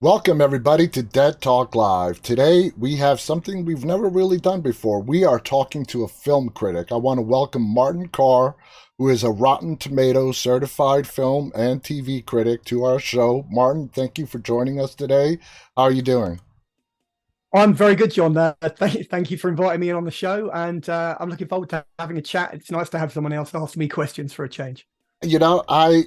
Welcome, everybody, to Dead Talk Live. Today, we have something we've never really done before. We are talking to a film critic. I want to welcome Martin Carr, who is a Rotten Tomatoes certified film and TV critic, to our show. Martin, thank you for joining us today. How are you doing? I'm very good, John. Thank you for inviting me in on the show, and I'm looking forward to having a chat. It's nice to have someone else ask me questions for a change. You know, I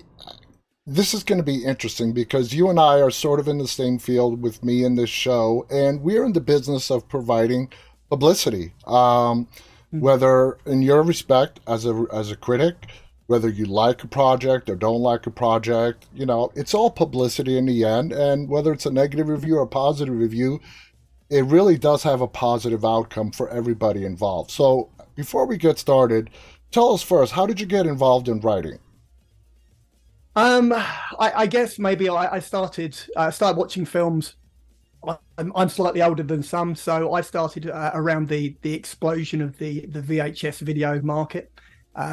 This is going to be interesting because you and I are sort of in the same field with me in this show, and we're in the business of providing publicity. Mm. Whether in your respect as a critic, whether you like a project or don't like a project, it's all publicity in the end. And whether it's a negative review or a positive review, it really does have a positive outcome for everybody involved. So before we get started, tell us first, how did you get involved in writing? I guess maybe I started watching films. I'm slightly older than some, so I started around the explosion of the VHS video market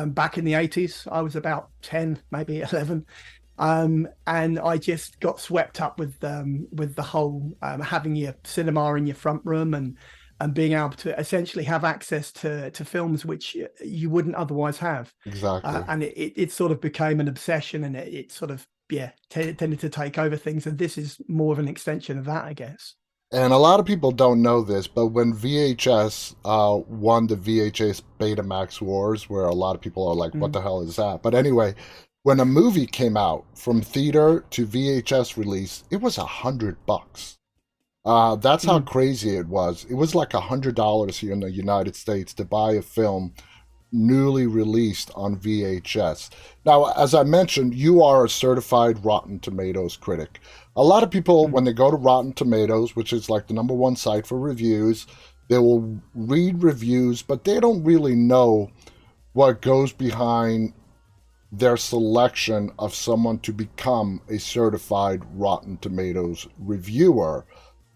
back in the 80s. I was about 10, maybe 11. And I just got swept up with the whole having your cinema in your front room and being able to essentially have access to films which you wouldn't otherwise have. Exactly. And it sort of became an obsession, and it sort of tended to take over things. And this is more of an extension of that, I guess. And a lot of people don't know this, but when VHS won the VHS Betamax Wars, where a lot of people are like, what Mm. the hell is that? But anyway, when a movie came out from theater to VHS release, it was $100. That's how Mm. crazy it was. It was like $100 here in the United States to buy a film newly released on VHS. Now, as I mentioned, you are a certified Rotten Tomatoes critic. A lot of people, Mm. when they go to Rotten Tomatoes, which is like the number one site for reviews, they will read reviews, but they don't really know what goes behind their selection of someone to become a certified Rotten Tomatoes reviewer.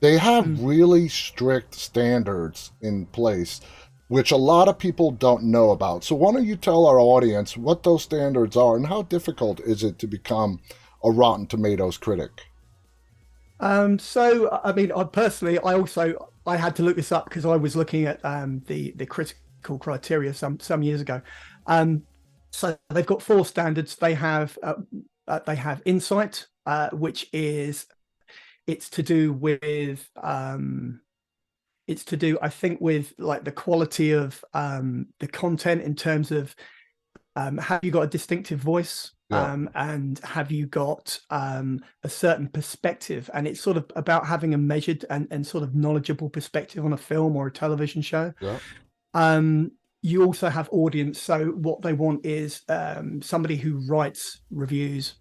They have Mm. really strict standards in place, which a lot of people don't know about. So, why don't you tell our audience what those standards are and how difficult is it to become a Rotten Tomatoes critic? So I mean, I had to look this up because I was looking at the critical criteria some years ago. Um, so they've got four standards. They have insight, which is it's to do with it's to do, I think, with like the quality of the content in terms of have you got a distinctive voice, Yeah, and have you got a certain perspective, and it's sort of about having a measured and sort of knowledgeable perspective on a film or a television show. yeah. um you also have audience, so what they want is somebody who writes reviews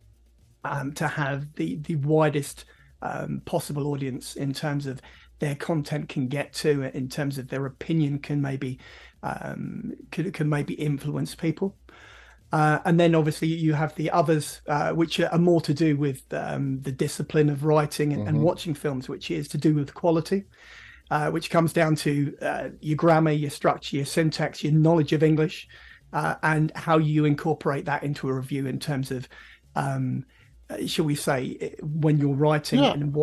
to have the widest possible audience in terms of their content can get to, in terms of their opinion can maybe can maybe influence people. And then obviously you have the others, which are more to do with the discipline of writing and Hmm. watching films, which is to do with quality, which comes down to your grammar, your structure, your syntax, your knowledge of English, and how you incorporate that into a review in terms of, shall we say, when you're writing Yeah. and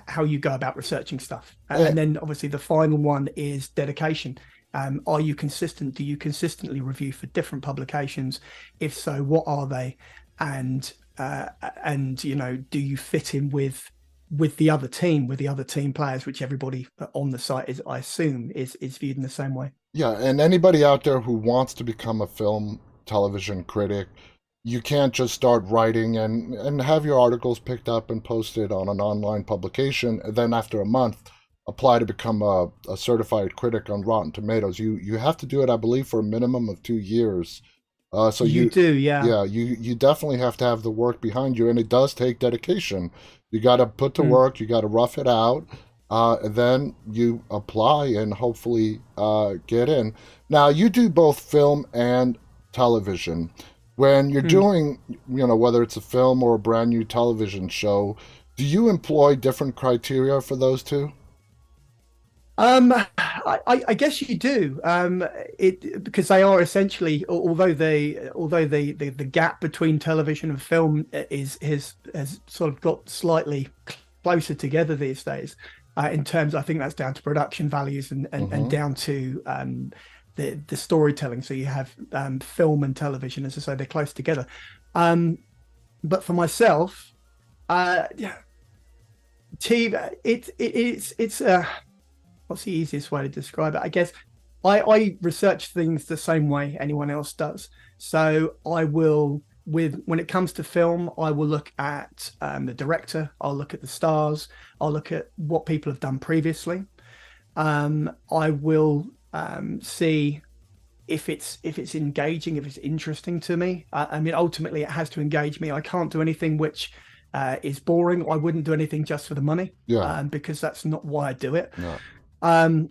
how you go about researching stuff. Eh, And then obviously the final one is dedication. Are you consistent? Do you consistently review for different publications? If so, what are they? And do you fit in with the other team, with the other team players, which everybody on the site is, I assume, is viewed in the same way. yeah, and anybody out there who wants to become a film television critic, you can't just start writing and have your articles picked up and posted on an online publication, and then after a month apply to become a certified critic on Rotten Tomatoes. You have to do it, I believe, for a minimum of 2 years. So You you, do, yeah. yeah, you definitely have to have the work behind you, and it does take dedication. You got to put to Mm. work, you got to rough it out, and then you apply and hopefully get in. Now, you do both film and television. When you're Mm. doing, whether it's a film or a brand new television show, do you employ different criteria for those two? I guess you do. It because they are essentially, although the gap between television and film is has sort of got slightly closer together these days. In terms, I think that's down to production values and down to the storytelling. So you have film and television, as I say, they're close together. But for myself, yeah, TV, it's what's the easiest way to describe it? I guess I research things the same way anyone else does. So I will, when it comes to film, I will look at the director, I'll look at the stars, I'll look at what people have done previously. I will see if it's engaging, if it's interesting to me. I mean, ultimately, it has to engage me. I can't do anything which is boring. I wouldn't do anything just for the money, because that's not why I do it. No.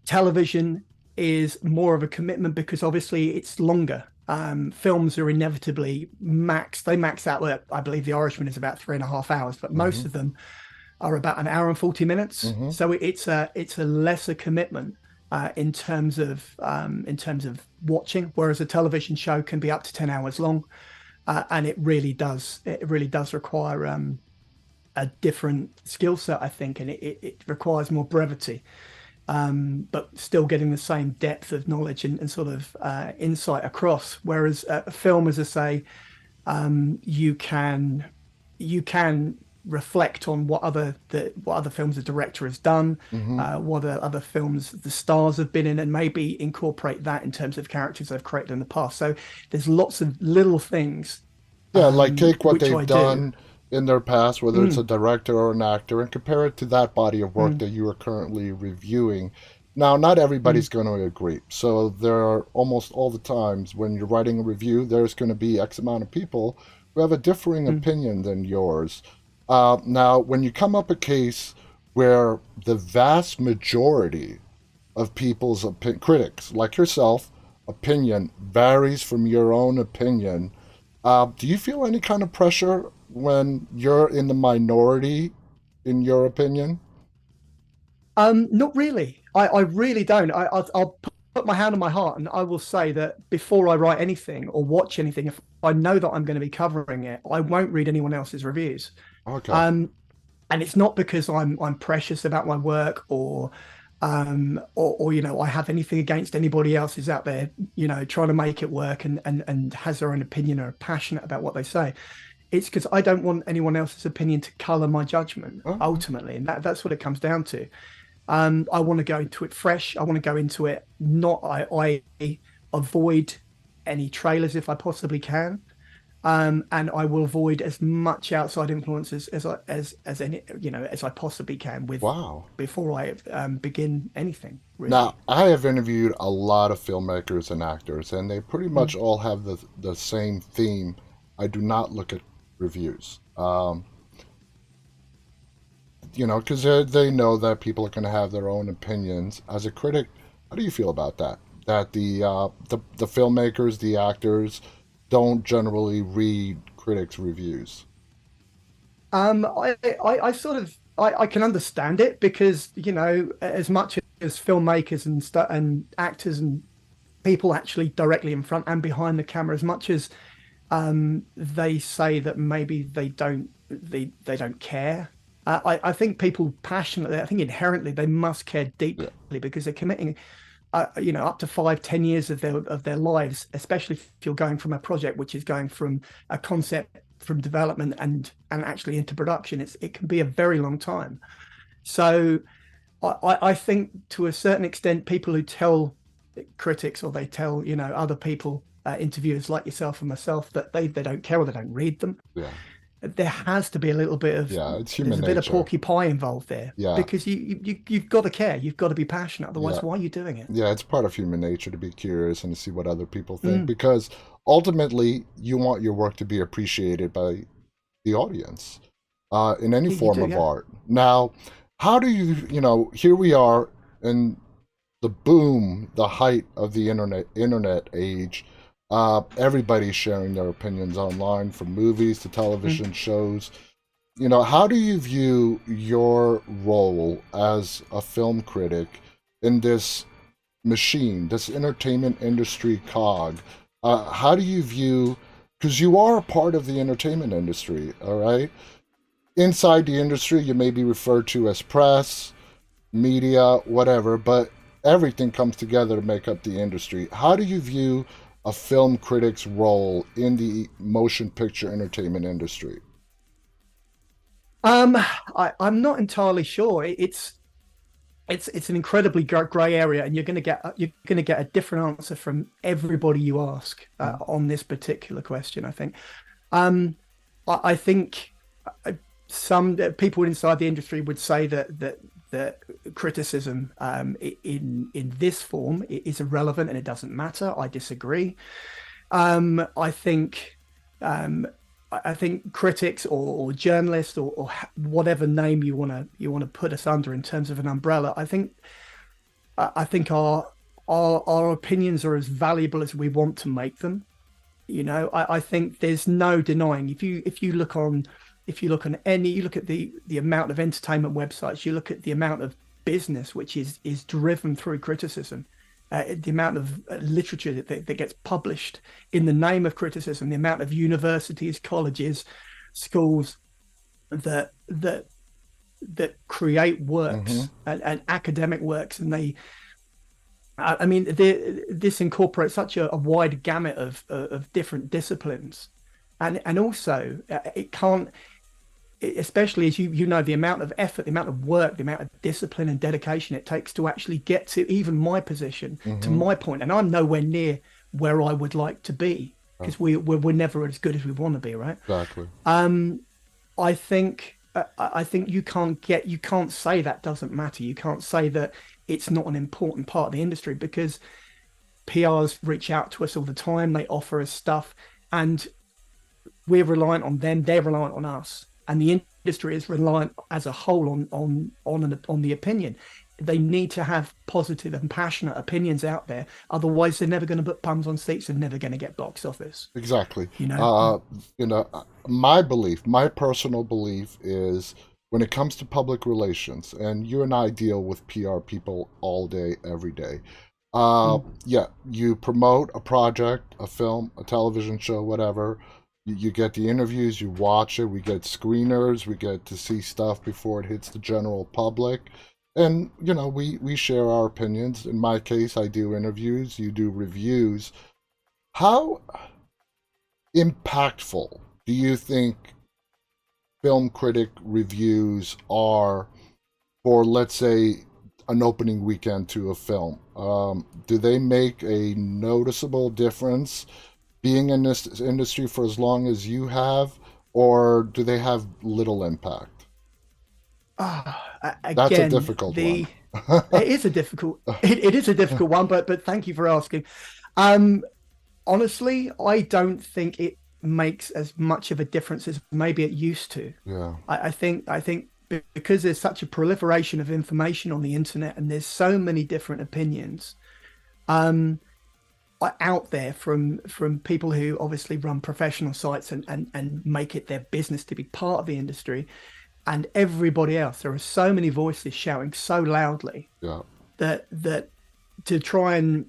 Television is more of a commitment because obviously it's longer. Films are inevitably they max out. Well, I believe The Irishman is about 3.5 hours, but most of them are about an hour and 40 minutes. So it's a lesser commitment in terms of watching, whereas a television show can be up to 10 hours long, and it really does require a different skill set, I think, and it requires more brevity, but still getting the same depth of knowledge and sort of insight across. Whereas a film, as I say, you can reflect on what other films the director has done, what other films the stars have been in, and maybe incorporate that in terms of characters they've created in the past. So there's lots of little things. Like take what they've done in their past, whether it's a director or an actor, and compare it to that body of work that you are currently reviewing. Now, not everybody's going to agree. So there are almost all the times when you're writing a review, there's going to be X amount of people who have a differing opinion than yours. Now, when you come up a case where the vast majority of people's critics, like yourself, opinion varies from your own opinion, do you feel any kind of pressure when you're in the minority in your opinion? Not really. I really don't. I'll put my hand on my heart and I will say that before I write anything or watch anything, if I know that I'm going to be covering it, I won't read anyone else's reviews. Okay. And it's not because I'm precious about my work or I have anything against anybody else who's out there, trying to make it work and has their own opinion or are passionate about what they say. It's because I don't want anyone else's opinion to color my judgment ultimately, and that's what it comes down to. I want to go into it fresh. I want to go into it I avoid any trailers if I possibly can. And I will avoid as much outside influences as I possibly can before I begin anything. Really. Now, I have interviewed a lot of filmmakers and actors, and they pretty much all have the same theme. I do not look at reviews, because they know that people are going to have their own opinions. As a critic, how do you feel about that? That the filmmakers, the actors, don't generally read critics' reviews. I sort of I can understand it because as much as filmmakers and actors and people actually directly in front and behind the camera, as much as they say that maybe they don't care. I think people passionately, I think inherently they must care deeply because they're committing up to 5-10 years of their lives, especially if you're going from a project which is going from a concept from development and actually into production. It can be a very long time. So I think to a certain extent, people who tell critics or they tell other people, interviewers like yourself and myself, that they don't care or they don't read them. There has to be a little bit of it's human nature. There's a bit of porky pie involved there, because you've got to care, you've got to be passionate, otherwise why are you doing it? It's part of human nature to be curious and to see what other people think, because ultimately you want your work to be appreciated by the audience in any form of art. Now, how do you here we are in the height of the internet age. Everybody's sharing their opinions online, from movies to television shows. How do you view your role as a film critic in this machine, this entertainment industry cog? How do you view, because you are a part of the entertainment industry, all right? inside the industry, you may be referred to as press, media, whatever, but everything comes together to make up the industry. How do you view a film critic's role in the motion picture entertainment industry? I'm not entirely sure. It's an incredibly grey area, and you're going to get a different answer from everybody you ask on this particular question. I think. I think some people inside the industry would say that criticism in this form is irrelevant and it doesn't matter. I disagree. I think I think critics or journalists or whatever name you want to put us under in terms of an umbrella. I think our opinions are as valuable as we want to make them. I think there's no denying if you look on any, you look at the amount of entertainment websites, you look at the amount of business which is driven through criticism, the amount of literature that gets published in the name of criticism, the amount of universities, colleges, schools that create works and academic works, and this incorporates such a wide gamut of different disciplines, and also it can't, especially as you know, the amount of effort, the amount of work, the amount of discipline and dedication it takes to actually get to even my position, to my point, and I'm nowhere near where I would like to be, because we're never as good as we want to be, right? Exactly. I think you can't say that doesn't matter. You can't say that it's not an important part of the industry, because PRs reach out to us all the time. They offer us stuff, and we're reliant on them. They're reliant on us, and the industry is reliant as a whole on the opinion. They need to have positive and passionate opinions out there. Otherwise, they're never going to put bums on seats and never going to get box office. Exactly. My personal belief is, when it comes to public relations, and you and I deal with PR people all day, every day. Yeah, you promote a project, a film, a television show, whatever. You get the interviews, you watch it. We get screeners, we get to see stuff before it hits the general public. And, we share our opinions. In my case, I do interviews, you do reviews. How impactful do you think film critic reviews are for, let's say, an opening weekend to a film? Do they make a noticeable difference being in this industry for as long as you have, or do they have little impact? Again, that's a difficult one. It is a difficult one, but thank you for asking. Honestly, I don't think it makes as much of a difference as maybe it used to. Yeah. I think because there's such a proliferation of information on the internet, and there's so many different opinions out there from people who obviously run professional sites and make it their business to be part of the industry, and everybody else. There are so many voices shouting so loudly that to try and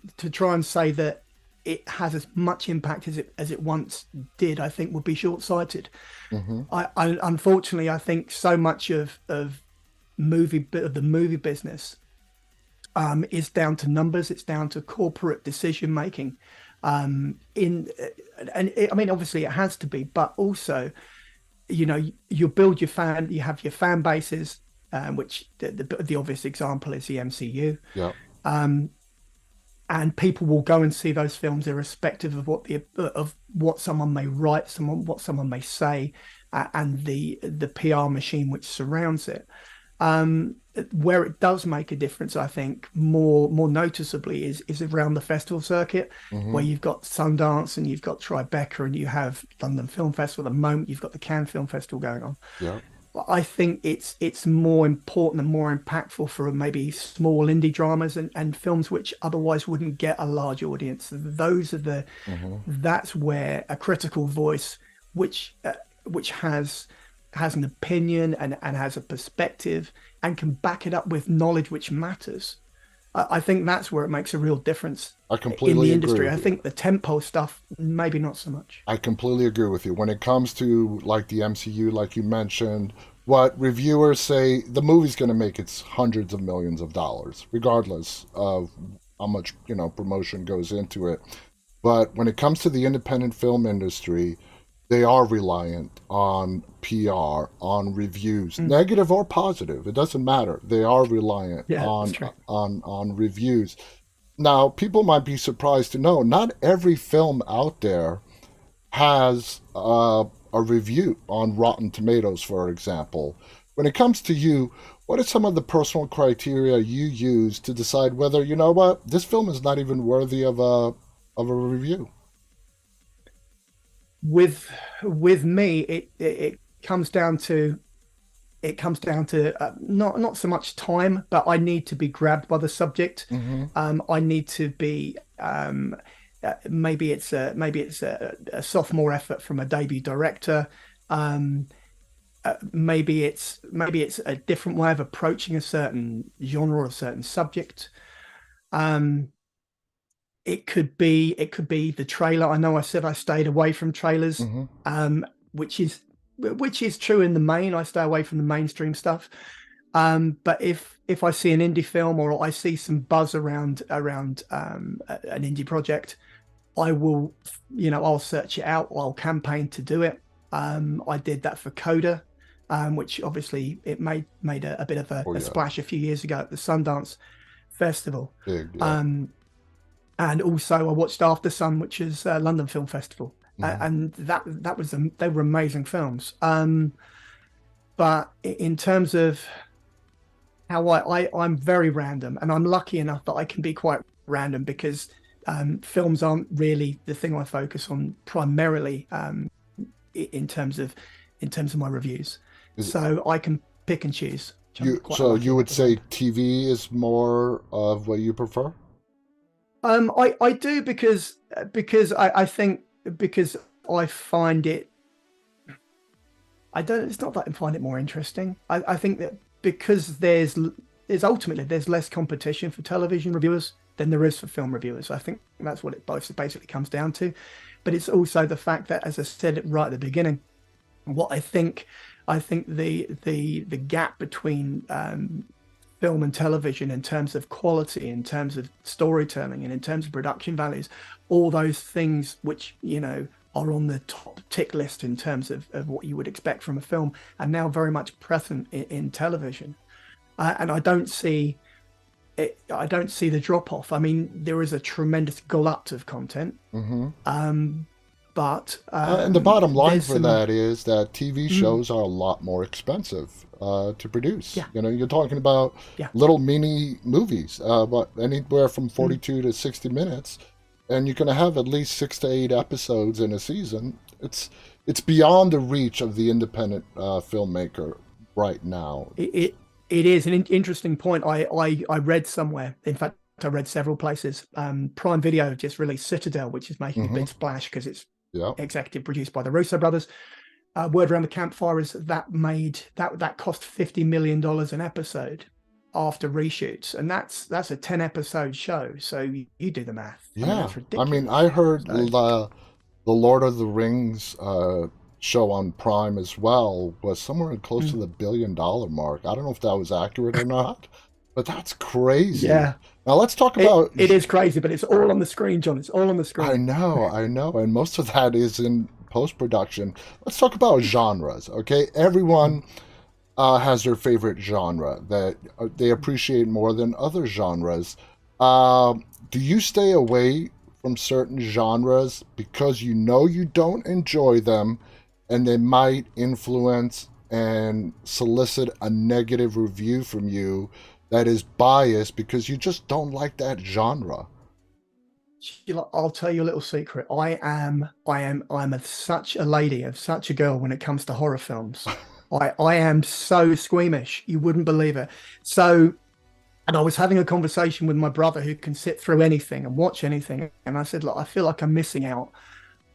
say that it has as much impact as it once did, I think would be short-sighted. I unfortunately, I think so much of the movie business is down to numbers. It's down to corporate decision making. Obviously it has to be, but also, you build you have your fan bases, which the obvious example is the MCU. Yeah. And people will go and see those films irrespective of what someone may write, what someone may say, and the PR machine which surrounds it. Where it does make a difference, I think, more noticeably is around the festival circuit, where you've got Sundance and you've got Tribeca and you have London Film Festival. At the moment, you've got the Cannes Film Festival going on. Yeah. I think it's more important and more impactful for maybe small indie dramas and films which otherwise wouldn't get a large audience. Those are that's where a critical voice, which has an opinion and has a perspective and can back it up with knowledge which matters, I think that's where it makes a real difference I in completely the agree industry. with I you. think the tentpole stuff, maybe not so much. I completely agree with you. When it comes to like the MCU, like you mentioned, what reviewers say, the movie's going to make its hundreds of millions of dollars, regardless of how much, promotion goes into it. But when it comes to the independent film industry, they are reliant on PR, on reviews, Mm. negative or positive. It doesn't matter. They are reliant Yeah, that's on true. on reviews. Now, people might be surprised to know not every film out there has a review on Rotten Tomatoes, for example. When it comes to you, what are some of the personal criteria you use to decide whether, you know what, this film is not even worthy of a review? With with me, it comes down to not so much time, but I need to be grabbed by the subject. Mm-hmm. I need to be maybe it's a sophomore effort from a debut director. Um, maybe it's a different way of approaching a certain genre or a certain subject. Um, it could be the trailer. I know I said I stayed away from trailers, Mm-hmm. um, which is which is true in the main. I stay away from the mainstream stuff. But if I see an indie film or I see some buzz around an indie project, I will, I'll search it out. I'll campaign to do it. I did that for Coda, which obviously it made a bit of Oh a yeah, splash a few years ago at the Sundance Festival. big yeah. Um, and also I watched After Sun, which is London Film Festival, Mm-hmm. and that was they were amazing films. But in terms of how I'm very random, and I'm lucky enough that I can be quite random because films aren't really the thing I focus on primarily in terms of my reviews. Is So I can pick and choose, which I'm you quite so lucky you enough would to say find. TV is more of what you prefer? I do because I think because I find it I don't it's not that I find it more interesting. I think that because there's less competition for television reviewers than there is for film reviewers. I think that's what it both basically comes down to. But it's also the fact that, as I said right at the beginning, what I think the gap between film and television in terms of quality, in terms of storytelling, and in terms of production values, all those things which are on the top tick list in terms of what you would expect from a film, are now very much present in television. And I don't see the drop off. I mean, there is a tremendous glut of content, Mm-hmm. um, but And the bottom line there's for some. that is that TV Mm, shows are a lot more expensive to produce. yeah, You're talking about yeah. little mini movies, anywhere from Mm. 42 to 60 minutes, and you're going to have at least 6 to 8 episodes in a season. It's beyond the reach of the independent filmmaker right now. It is an interesting point. I read somewhere. In fact, I read several places. Prime Video just released Citadel, which is making a Hmm. big splash because it's Yeah. executive produced by the Russo brothers. Word around the campfire is that cost $50 million an episode after reshoots, and that's a 10 episode show. So you do the math. I mean, Yeah. that's I mean, I ridiculous. heard So the Lord of the Rings show on Prime as well was somewhere close to mm, the $1 billion mark. I don't know if that was accurate or not, but that's crazy. yeah, Now let's talk it about. it is crazy, but it's all on the screen, John. It's all on the screen. I know, and most of that is in post production. Let's talk about genres, okay? Mm. Everyone has their favorite genre that they appreciate more than other genres. Do you stay away from certain genres because you know you don't enjoy them and they might influence and solicit a negative review from you that is biased because you just don't like that genre? I'll tell you a little secret. I'm such a lady, of such a girl when it comes to horror films. I am so squeamish. You wouldn't believe it. So, and I was having a conversation with my brother who can sit through anything and watch anything. And I said, look, I feel like I'm missing out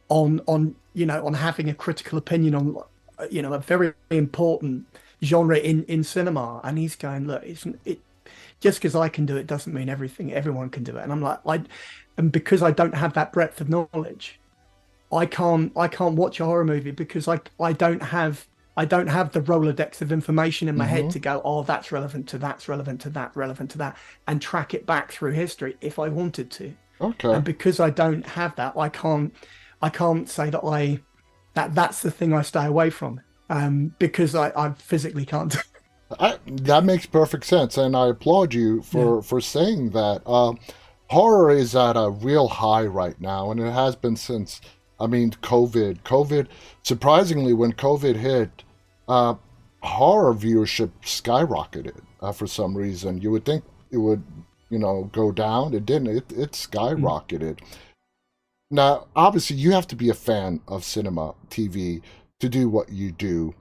on having a critical opinion on a very important genre in cinema. And he's going, look, just because I can do it doesn't mean everyone can do it. And I'm like, and because I don't have that breadth of knowledge, I can't watch a horror movie because I don't have the Rolodex of information in my head Hmm. to go, oh, that's relevant to that's relevant to that, relevant to that, and track it back through history if I wanted to. Okay. And because I don't have that, I can't say that's the thing I stay away from. Because I physically can't. That makes perfect sense, and I applaud you Yeah. for saying that. Horror is at a real high right now, and it has been since, I mean, COVID. COVID, surprisingly, when COVID hit, uh, horror viewership skyrocketed for some reason. You would think it would, go down. It didn't. It Mm. skyrocketed. Now, obviously, you have to be a fan of cinema, TV, to do what you do.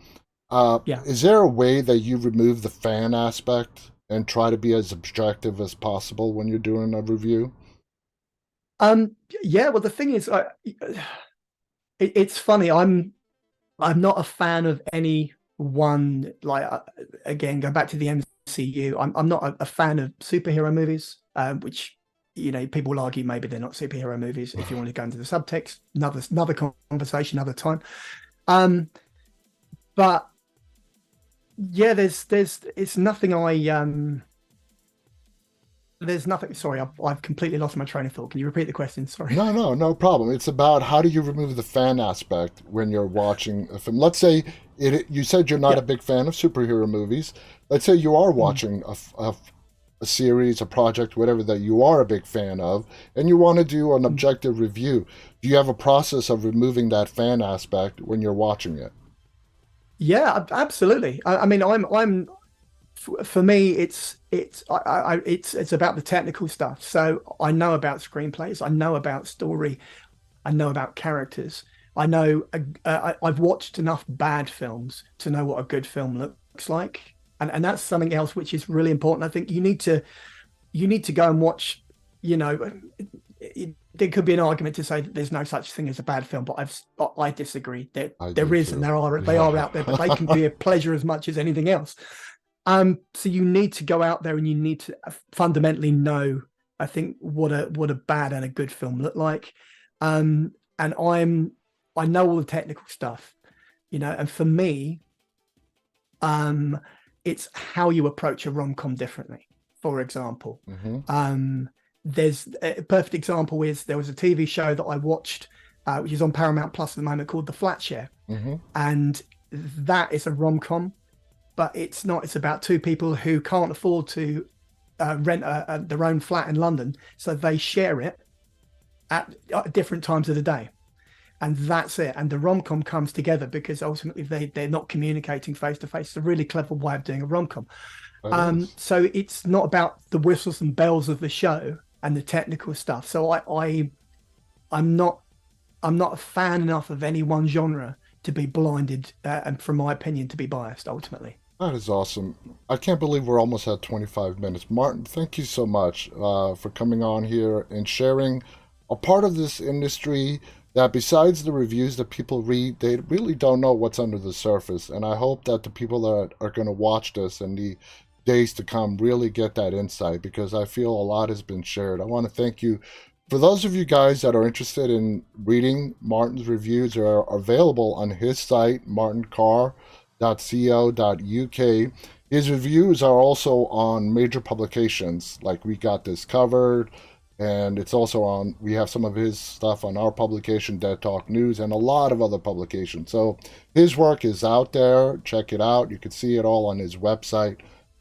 Yeah. Is there a way that you remove the fan aspect and try to be as objective as possible when you're doing a review? Yeah, well, the thing is, it's funny. I'm not a fan of any one. Like, again, go back to the MCU. I'm not a fan of superhero movies, which people will argue maybe they're not superhero movies. If you want to go into the subtext, another conversation, another time. Um, but yeah, there's it's nothing there's nothing. Sorry, I've completely lost my train of thought. Can you repeat the question? Sorry. No, no, no problem. It's about how do you remove the fan aspect when you're watching a film. Let's say you said you're not Yeah. a big fan of superhero movies. Let's say you are Mm. watching a series, a project, whatever that you are a big fan of, and you want to do an Mm. objective review. Do you have a process of removing that fan aspect when you're watching it? Yeah, absolutely. I mean, for me, it's about the technical stuff. So I know about screenplays, I know about story, I know about characters. I know I've watched enough bad films to know what a good film looks like, and that's something else which is really important. I think you need to go and watch. You know, there could be an argument to say that there's no such thing as a bad film, but I disagree. There I do there is, and too. they are Yeah. out there, but they can be a pleasure as much as anything else. So you need to go out there and you need to fundamentally know, I think, what a bad and a good film look like. And I know all the technical stuff, and for me, um, it's how you approach a rom-com differently. For example, Hmm. um, there's a perfect example is there was a TV show that I watched, which is on Paramount Plus at the moment called The Flat Share, Hmm. and that is a rom-com, but it's not. It's about two people who can't afford to rent their own flat in London, so they share it at different times of the day, and that's it. And the rom-com comes together because ultimately they're not communicating face to face. It's a really clever way of doing a rom-com. That is. So it's not about the whistles and bells of the show and the technical stuff. So I'm not a fan enough of any one genre to be blinded, and from my opinion, to be biased ultimately. That is awesome. I can't believe we're almost at 25 minutes. Martin, thank you so much for coming on here and sharing a part of this industry that, besides the reviews that people read, they really don't know what's under the surface. And I hope that the people that are going to watch this in the days to come really get that insight because I feel a lot has been shared. I want to thank you. For those of you guys that are interested in reading Martin's reviews, are available on his site, martincarr.co.uk. His reviews are also on major publications like We Got This Covered, and it's also on, we have some of his stuff on our publication, Dead Talk News, and a lot of other publications. So his work is out there. Check it out. You can see it all on his website.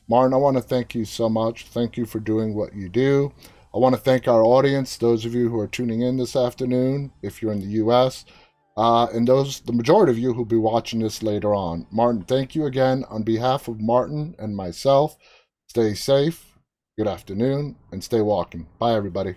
Martin, I want to thank you so much. Thank you for doing what you do. I want to thank our audience, those of you who are tuning in this afternoon, if you're in the U.S., and the majority of you who'll be watching this later on. Martin, thank you again on behalf of Martin and myself. Stay safe, good afternoon, and stay walking. Bye, everybody.